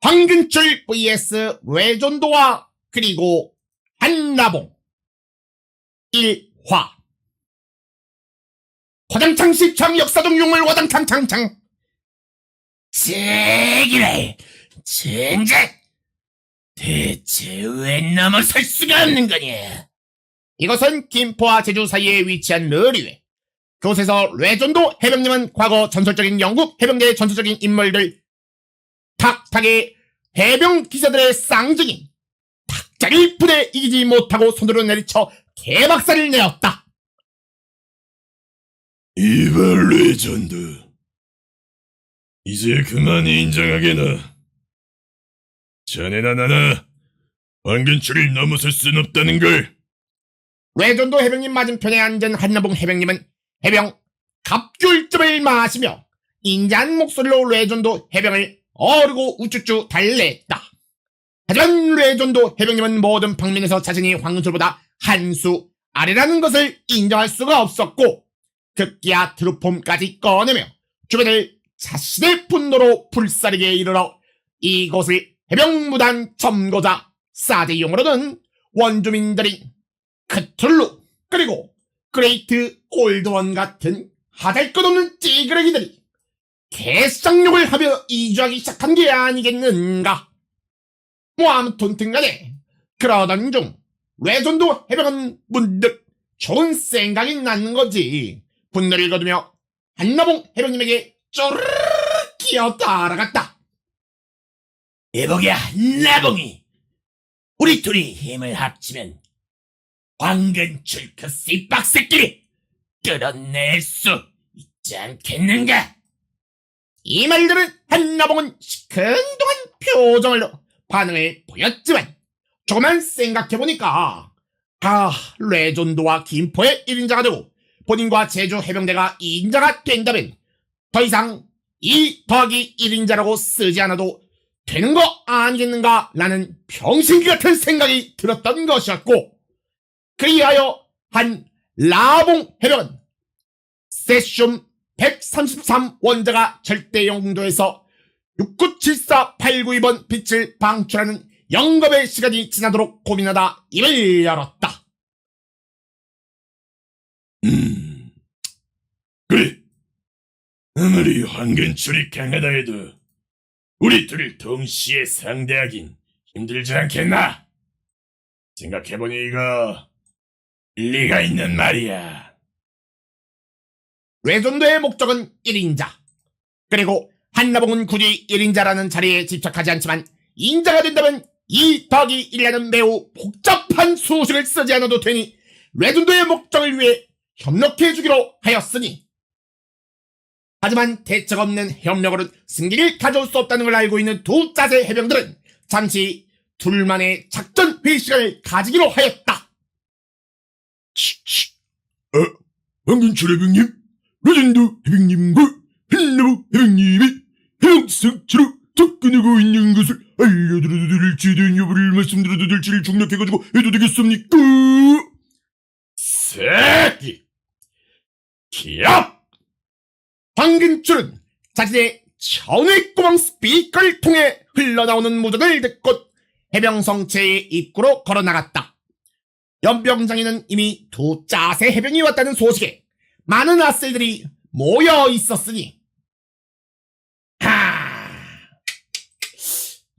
황근출 vs 레전도와 그리고 한나봉 1화. 화장창 시창 역사적 용을 와장창창창 제기를 젠장 대체 왜 넘어설 수가 없는 거냐? 이것은 김포와 제주 사이에 위치한 르리웨. 그곳에서 레전도 해병님은 과거 전설적인 영국 해병대의 전설적인 인물들 탁탁의 해병 기사들의 쌍둥이 탁자를 부대 이기지 못하고 손으로 내리쳐 개박살을 내었다. 이발 레전드, 이제 그만 인정하게나. 자네나 나나 황근출을 넘어설 순 없다는 걸. 레전도 해병님 맞은편에 앉은 한나봉 해병님은 해병 갑귤즙을 마시며 인자한 목소리로 레전도 해병을 어르고 우쭈쭈 달랬다. 하지만 레전도 해병님은 모든 방면에서 자신이 황근출보다 한 수 아래라는 것을 인정할 수가 없었고 급기야 트루폼까지 꺼내며 주변을 자신의 분노로 불사르게 이르러 이곳을 해병무단 점거자 사제용으로는 원주민들이 크툴루 그리고 그레이트 올드원 같은 하잘것없는 찌그러기들이 개쌍욕을 하며 이주하기 시작한 게 아니겠는가. 뭐 아무튼 간에 그러던 중 레전도 해병은 문득 좋은 생각이 나는 거지. 분노를 거두며 한나봉 해병님에게 쪼르르 기어 따라갔다. 이보게 한나봉이, 우리 둘이 힘을 합치면 황근출 그 씨박새끼를 끌어낼 수 있지 않겠는가? 이 말들은 한나봉은 시큰둥한 표정으로 반응을 보였지만 조금만 생각해보니까 레전도와 김포의 1인자가 되고 본인과 제주 해병대가 2인자가 된다면 더 이상 2 더하기 1인자라고 쓰지 않아도 되는 거 아니겠는가 라는 병신기 같은 생각이 들었던 것이었고, 그리하여 한 라봉 해병은 세슘 133 원자가 절대 영도에서 6974-892번 빛을 방출하는 영겁의 시간이 지나도록 고민하다 입을 열었다. 그래, 아무리 황근출이 강하다 해도 우리 둘을 동시에 상대하긴 힘들지 않겠나? 생각해보니 이거 일리가 있는 말이야. 레전도의 목적은 1인자. 그리고 한나봉은 굳이 1인자라는 자리에 집착하지 않지만 2인자가 된다면 2 더하기 1이라는 매우 복잡한 수식을 쓰지 않아도 되니 레전도의 목적을 위해 협력해주기로 하였으니, 하지만 대책 없는 협력으로는 승기를 가져올 수 없다는 걸 알고 있는 두 짜세 해병들은 잠시 둘만의 작전 회의 시간을 가지기로 하였다. 황근출 해병님, 레전드 해병님과 한나봉 해병님이 해양상처로 접근하고 있는 것을 알려드려도 될지 대한 여부를 말씀드려도 될지를 중략해가지고 해도 되겠습니까? 새끼! 기업! 황근출은 자신의 전의 구멍 스피커를 통해 흘러나오는 무전을 듣고 해병 성체의 입구로 걸어나갔다. 연병장에는 이미 두 짜세 해병이 왔다는 소식에 많은 아세이들이 모여 있었으니,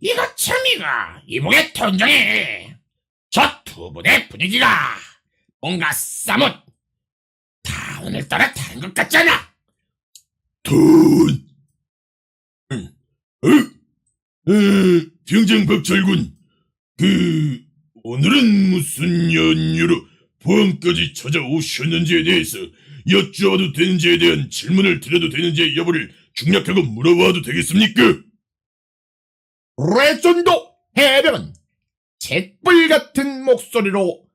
이거 참이가 이복의 통장에 저 두 분의 분위기가 뭔가 싸뭇 다 오늘따라 다른 것 같잖아. 병장 박철군, 오늘은 무슨 연유로 포항까지 찾아오셨는지에 대해서 여쭈어도 되는지에 대한 질문을 드려도 되는지의 여부를 중략하고 물어봐도 되겠습니까? 레전도 해병은 잿불 같은 목소리로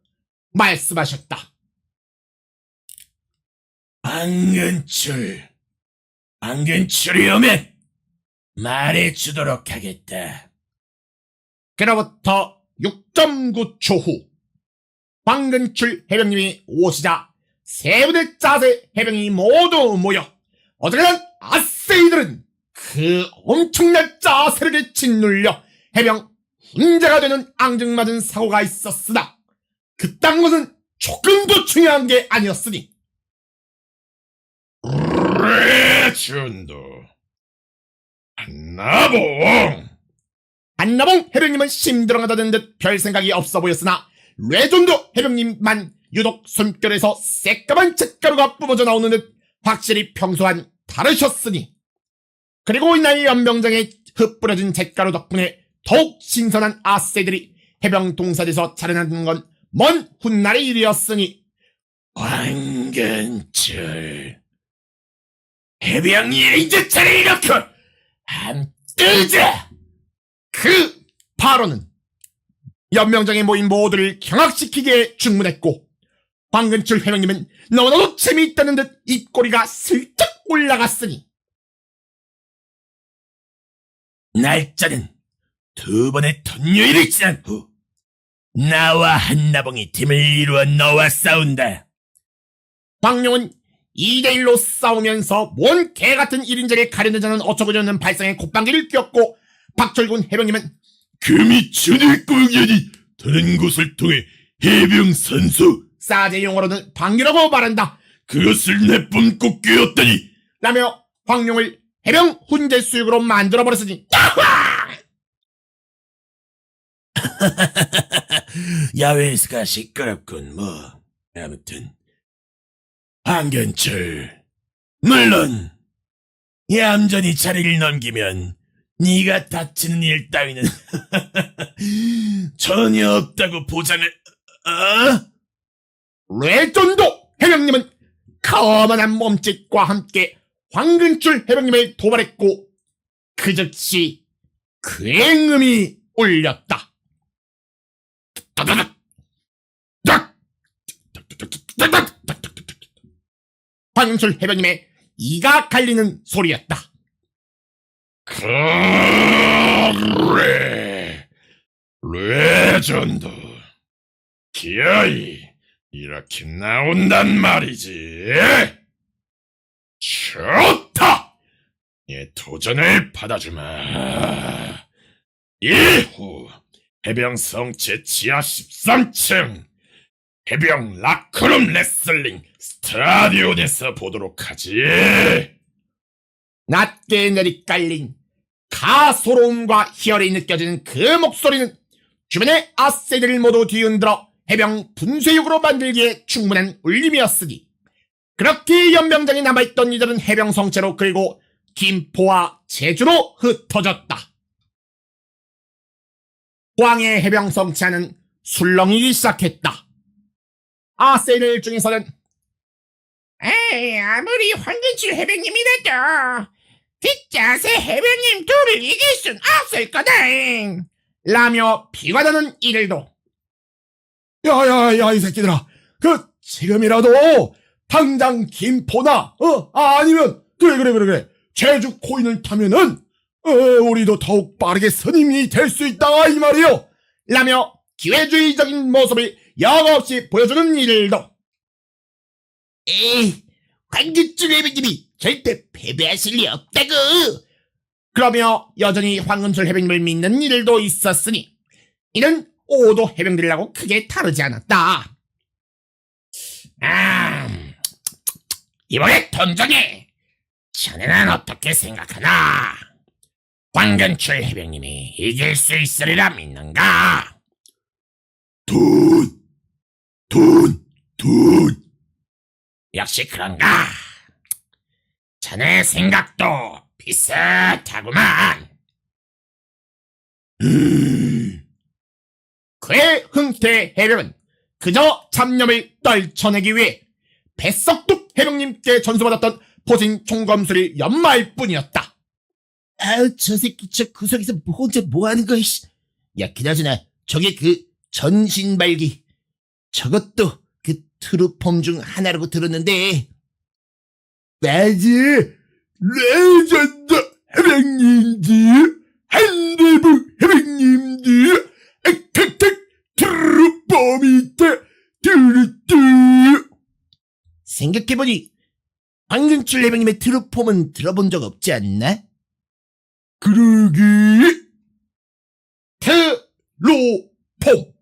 말씀하셨다. 황근출이 오면 말해주도록 하겠다. 그로부터 6.9초 후 황근출 해병님이 오시자 세 부대 짜세 해병이 모두 모여 어지간한 아세이들은 그 엄청난 짜세력에 짓눌려 해병 훈제가 되는 앙증맞은 사고가 있었으나 그딴 것은 조금도 중요한 게 아니었으니 레전드 한나봉 해병님은 심드렁하다는 듯 별 생각이 없어 보였으나 레전드 해병님만 유독 손결에서 새까만 잿가루가 뿜어져 나오는 듯 확실히 평소와는 다르셨으니 그리고 이날 연병장에 흩뿌려진 잿가루 덕분에 더욱 신선한 아세들이 해병 동사에서 자라나는 건 먼 훗날의 일이었으니 황근출 해병이 이제 차례를 놓고 함 뜨자. 그 발언은 연명장에 모인 모두를 경악시키기에 충분했고 황근출 해병님은 너무나도 재미있다는 듯 입꼬리가 슬쩍 올라갔으니 날짜는 두 번의 턴요일을 지난 후 나와 한나봉이 팀을 이루어 너와 싸운다. 황룡은 2대1로 싸우면서 뭔 개같은 1인자를 가려내자는 어처구니없는 발상에 콧방귀를 뀌었고 박철군 해병님은 금이 주될 공연이 다른 곳을 통해 해병 선수 싸제 용어로는 방귀라고 말한다 그것을 내뿜 꽃게였다니 라며 황룡을 해병 훈제 수육으로 만들어버렸으니 야외에서가 시끄럽군. 뭐 아무튼 황근출 물론 얌전히 자리를 넘기면 네가 다치는 일 따위는 전혀 없다고 보장을. 레전드 해병님은 거만한 몸짓과 함께 황근출 해병님을 도발했고 그 즉시 굉음이 울렸다. 황근출 해병님의 이가 갈리는 소리였다. 그래 레전드 기어이 이렇게 나온단 말이지 좋다 이 도전을 받아주마 이후 해병성 제지하 13층 해병 라크룸 레슬링 스타디온에서 보도록 하지. 낮게 내리깔린 가소로움과 희열이 느껴지는 그 목소리는 주변의 아세들을 모두 뒤흔들어 해병 분쇄육으로 만들기에 충분한 울림이었으니 그렇게 연병장에 남아있던 이들은 해병 성체로 그리고 김포와 제주로 흩어졌다. 포항의 해병 성체는 술렁이기 시작했다. 아세들 중에서는 에이 아무리 황근출 해병님이라도 뒷자세 해병님 둘을 이길 순 없을 거다 라며 비관하는 이들도 야야야 이 새끼들아 그 지금이라도 당장 김포나 아니면 그래 제주 코인을 타면은 우리도 더욱 빠르게 선임이 될 수 있다 이 말이요 라며 기회주의적인 모습을 여과없이 보여주는 이들도 에이 황근출 해병님이 절대 패배하실 리 없다고 그러며 여전히 황근출 해병님을 믿는 이들도 있었으니 이는 오도 해병들이라고 크게 다르지 않았다. 이번에 던전에 자네는 어떻게 생각하나? 황근출 해병님이 이길 수 있으리라 믿는가? 돈 역시 그런가? 자네 생각도 비슷하구만. 그의 흥태 해병은 그저 잡념을 떨쳐내기 위해 뱃석둑 해병님께 전수받았던 포진 총검술을 연마할 뿐이었다. 아우 저 새끼 저 구석에서 혼자 뭐하는 거야. 야 그나저나 저게 그 전신발기 저것도 그 트루폼 중 하나라고 들었는데. 맞아 레전드 해병님들 한대부 해병님들 칵칵 트루폼이 있다 뚜루뚜. 생각해보니 황근출 해병님의 트루폼은 들어본 적 없지 않나? 그러게. 트루폼.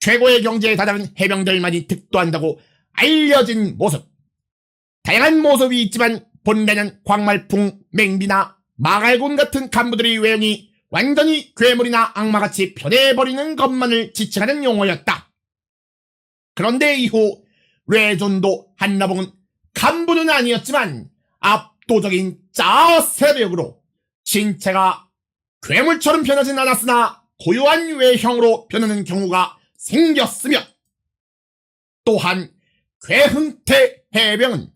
최고의 경지에 다다른 해병들만이 득도한다고 알려진 모습. 다양한 모습이 있지만 본래는 광말풍, 맹비나 마갈곤 같은 간부들의 외형이 완전히 괴물이나 악마같이 변해버리는 것만을 지칭하는 용어였다. 그런데 이후 뇌존도 한라봉은 간부는 아니었지만 압도적인 짜세력으로 신체가 괴물처럼 변하진 않았으나 고요한 외형으로 변하는 경우가 생겼으며, 또한 괴흥태 해병은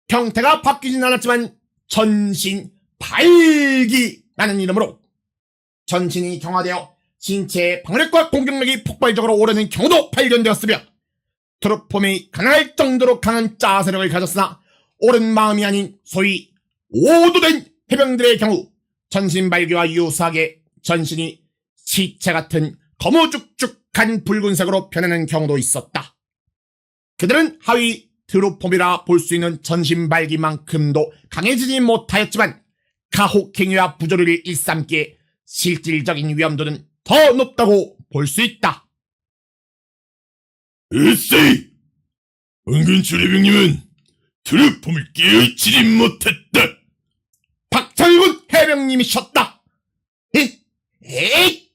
형태가 바뀌진 않았지만 전신 발기라는 이름으로 전신이 경화되어 신체의 방어력과 공격력이 폭발적으로 오르는 경우도 발견되었으며, 트루폼이 가능할 정도로 강한 짜세력을 가졌으나 옳은 마음이 아닌 소위 오도된 해병들의 경우 전신 발기와 유사하게 전신이 시체 같은 거무죽죽한 붉은색으로 변하는 경우도 있었다. 그들은 하위 트루폼이라 볼 수 있는 전신 발기만큼도 강해지지 못하였지만 가혹행위와 부조리를 일삼기에 실질적인 위험도는 더 높다고 볼 수 있다. 으쎄이! 은근출 해병님은 트루폼을 깨우치지 못했다. 박철군 해병님이셨다. 에잇!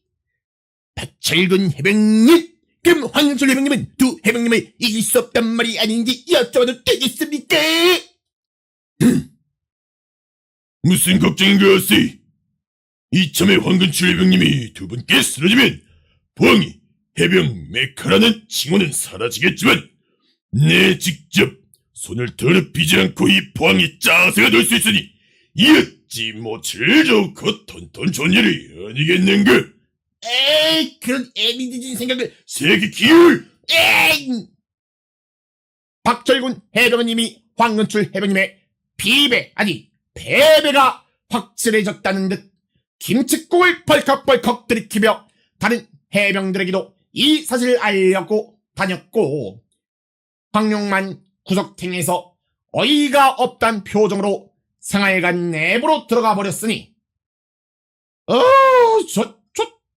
박철근 해병님! 그럼 황윤철 해병님은 두 해병님을 이길 수 없단 말이 아닌지 여쭤봐도 되겠습니까? 무슨 걱정인가, 으쎄이? 이참에 황근출 해병님이 두 분께 쓰러지면 포항이 해병 메카라는 칭호는 사라지겠지만 내 직접 손을 더럽히지 않고 이 포항이 짜세가 될 수 있으니 이었지 뭐 제일 좋고 턴턴 좋은 일이 아니겠는가? 에이, 그런 애미디진 생각을. 세계 기울! 에이! 박철군 해병님이 황근출 해병님의 비배 아니 배배가 확실해졌다는 듯 김칫국을 벌컥벌컥 들이키며 다른 해병들에게도 이 사실을 알려고 다녔고, 황룡만 구석탱에서 어이가 없단 표정으로 생활관 내부로 들어가 버렸으니,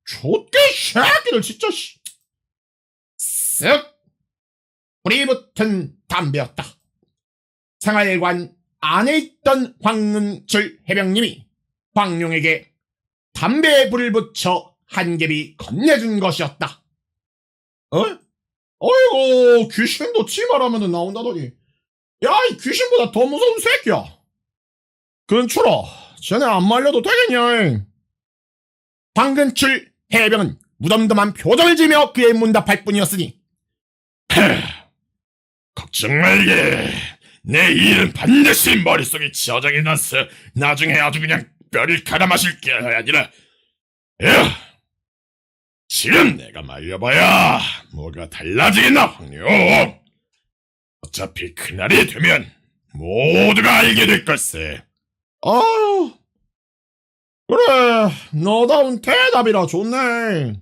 좆개 새끼들 진짜 쓱 불이 붙은 담배였다. 생활관 안에 있던 황은철 해병님이 황룡에게 담배에 불을 붙여 한 갭이 건네준 것이었다. 어이구, 귀신도 치마라면 나온다더니, 야, 이 귀신보다 더 무서운 새끼야. 근출아, 쟤네 안 말려도 되겠냐? 황근출 해병은 무덤덤한 표정을 지으며 그의 문답할 뿐이었으니, 걱정 말게. 내 일은 반드시 머릿속에 저장해 놨어. 나중에 아주 그냥 뼈를 갈아 마실 게 아니라. 야, 지금 내가 말려봐야 뭐가 달라지겠나, 황룡. 어차피 그날이 되면 모두가 알게 될 걸세. 아유, 그래, 너다운 대답이라 좋네.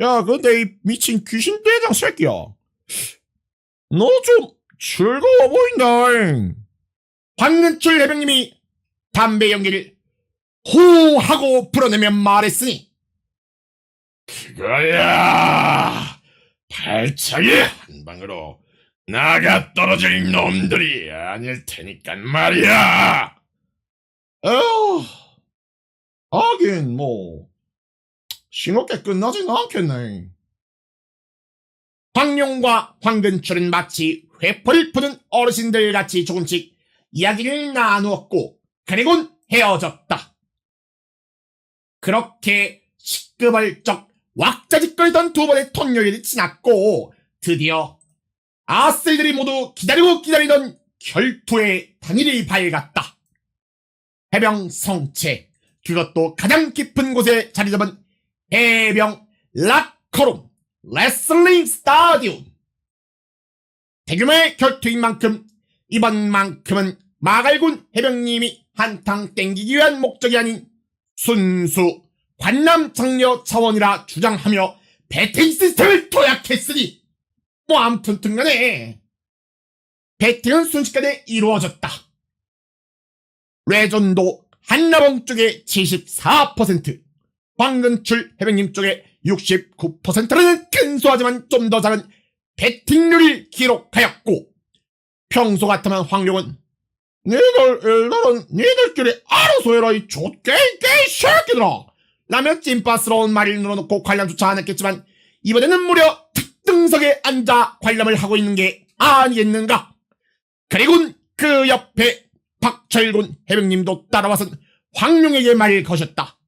야, 근데 이 미친 귀신 대장 새끼야, 너 좀 즐거워 보인다. 황근출 해병님이 담배 연기를 후 하고 불어내며 말했으니, 그거야, 발차기 한 방으로 나가 떨어질 놈들이 아닐 테니까 말이야. 에휴, 하긴 뭐 싱겁게 끝나진 않겠네. 황룡과 황근출은 마치 회포를 푸는 어르신들 같이 조금씩 이야기를 나누었고, 그리곤 헤어졌다. 그렇게 시끄벌쩍 왁자지껄던 두 번의 통요일이 지났고, 드디어 아슬들이 모두 기다리고 기다리던 결투의 당일이 밝았다. 해병 성체, 그것도 가장 깊은 곳에 자리 잡은 해병 락커룸 레슬링 스타디움. 대규모의 결투인 만큼 이번만큼은 마갈군 해병님이 한탕 땡기기 위한 목적이 아닌 순수 관남 장려 차원이라 주장하며 배팅 시스템을 도약했으니, 뭐 아무튼 등간에 배팅은 순식간에 이루어졌다. 레전도 한라봉 쪽에 74%, 황근출 해병님 쪽에 69%라는 근소하지만 좀 더 작은 배팅률을 기록하였고, 평소 같으면 황룡은 니들끼리 알아서 해라 이 족개이 새끼들아 라며 찐빠스러운 말을 늘어놓고 관람조차 안 했겠지만, 이번에는 무려 특등석에 앉아 관람을 하고 있는 게 아니겠는가. 그리고 그 옆에 박철군 해병님도 따라와서 황룡에게 말을 거셨다.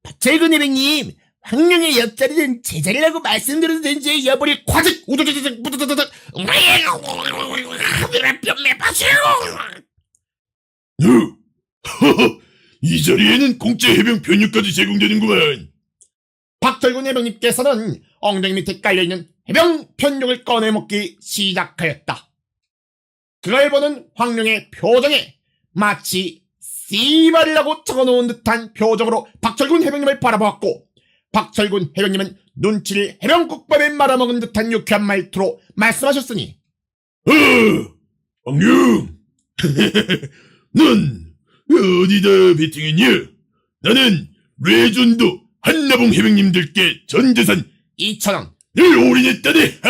박철근 해병님, 황룡의 옆자리는 제 자리라고 말씀드려도 되는지 여부를 과직 우두두두둑 무두두두둑 뼈매 파세요. 이 자리에는 공짜 해병 편육까지 제공되는구만. 박철군 해병님께서는 엉덩이 밑에 깔려있는 해병 편육을 꺼내먹기 시작하였다. 그걸 보는 황룡의 표정에 마치 씨발이라고 적어놓은 듯한 표정으로 박철군 해병님을 바라보았고, 박철군 해병님은 눈치를 해병국밥에 말아먹은 듯한 유쾌한 말투로 말씀하셨으니, 황룡, 넌 어디다 베팅했냐? 나는 레전드 한라봉 해병님들께 전재산 2,000원. 올인했다네.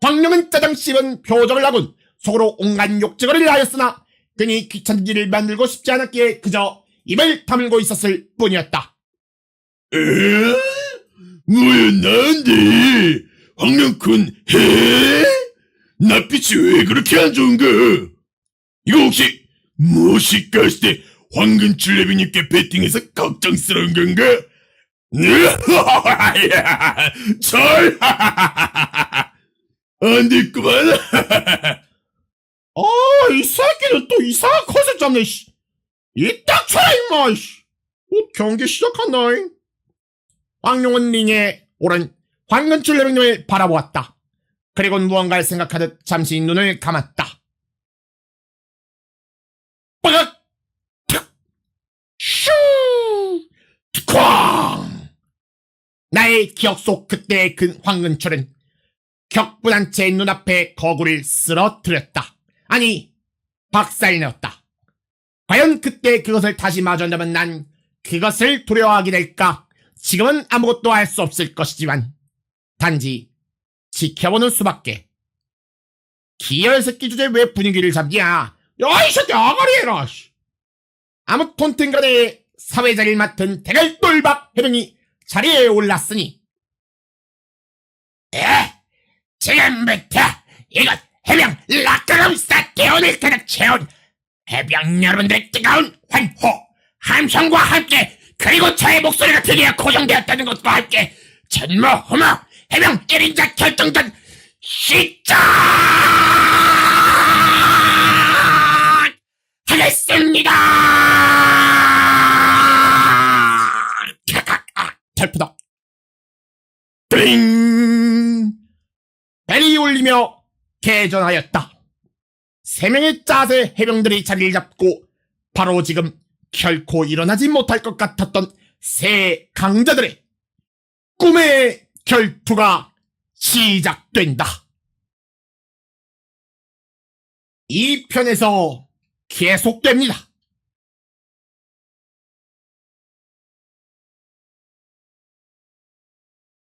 황룡은 짜장 씹은 표정을 하군 속으로 온갖 욕지거리를 하였으나 괜히 귀찮은 일을 만들고 싶지 않았기에 그저 입을 다물고 있었을 뿐이었다. 뭐야, 나한테 황룡군 해? 낯빛이 왜 그렇게 안 좋은가? 이거 혹시 무엇이 갔을 때 황근출 해병님께 배팅해서 걱정스러운 건가? 절 안 됐구만. 이 새끼는 또 이상한 컨셉 잡네, 씨. 이딱 쳐라, 임마, 씨. 경기 시작한다. 황룡은 링에 오른 황근출 해병님을 바라보았다. 그리고 무언가를 생각하듯 잠시 눈을 감았다. 빠각! 탁! 슈! 쾅! 나의 기억 속 그때의 그 황근출은 격분한 채 눈앞에 거구를 쓰러뜨렸다. 아니, 박살내었다. 과연 그때 그것을 다시 마주한다면 난 그것을 두려워하게 될까? 지금은 아무것도 할 수 없을 것이지만 단지 지켜보는 수밖에. 기열 새끼 주제에 왜 분위기를 잡냐? 야, 이 새끼 아가리 해라. 아무튼 간에 사회자리를 맡은 대갈돌박 해병이 자리에 올랐으니, 지금부터 이곳 해병 락커룸스타 대원을 가득 채운 해병 여러분들의 뜨거운 환호, 함성과 함께, 그리고 저의 목소리가 드디어 고정되었다는 것과 함께 전무후무 해병 1인자 결정전 시작하겠습니다. 털푸덕 띵! 벨이 울리며 개전하였다. 3명의 짜세 해병들이 자리를 잡고 바로 지금 결코 일어나지 못할 것 같았던 새 강자들의 꿈의 결투가 시작된다. 이 편에서 계속됩니다.